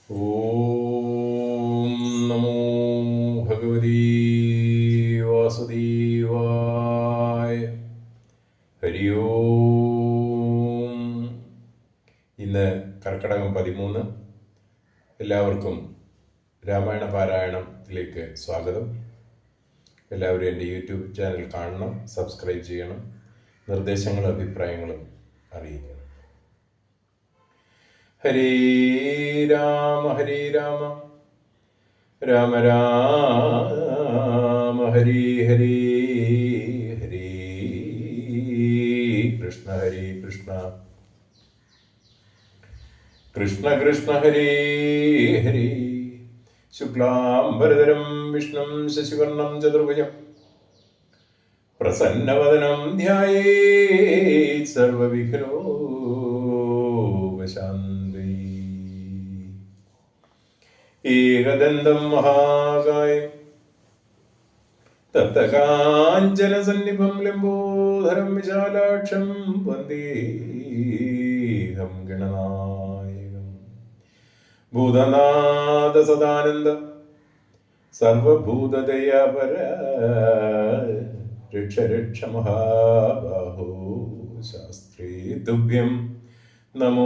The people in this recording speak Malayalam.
ഓം നമോ ഭഗവതി വാസുദേവായ. ഹരി ഓം. ഇന്ന് കർക്കടകം 13. എല്ലാവർക്കും രാമായണ പാരായണത്തിലേക്ക് സ്വാഗതം. എല്ലാവരും എൻ്റെ യൂട്യൂബ് ചാനൽ കാണണം, സബ്സ്ക്രൈബ് ചെയ്യണം, നിർദ്ദേശങ്ങളും അഭിപ്രായങ്ങളും അറിയിക്കണം. ഹരേ രാമ ഹരേ രാമ രാമ രാമ ഹരേ ഹരേ ഹരേ കൃഷ്ണ ഹരേ കൃഷ്ണ കൃഷ്ണ കൃഷ്ണ ഹരേ ഹരേ. ശുക്ലാംബരധരം വിഷ്ണും ശശിവർണം ചതുർഭുജം പ്രസന്നവദനം ധ്യായേത് സർവവിഘ്നോപശാന്തയേ. ഏകദന്തം മഹാകായം തപ്തകാഞ്ചനസന്നിഭം ലംബോദരം വിശാലാക്ഷം വന്ദേഹം ഗണനായകം. ഭൂതനാഥ സദാനന്ദ സർവഭൂതദയാപര രക്ഷ രക്ഷ മഹാബാഹോ ശാസ്ത്രേ തുഭ്യം നമോ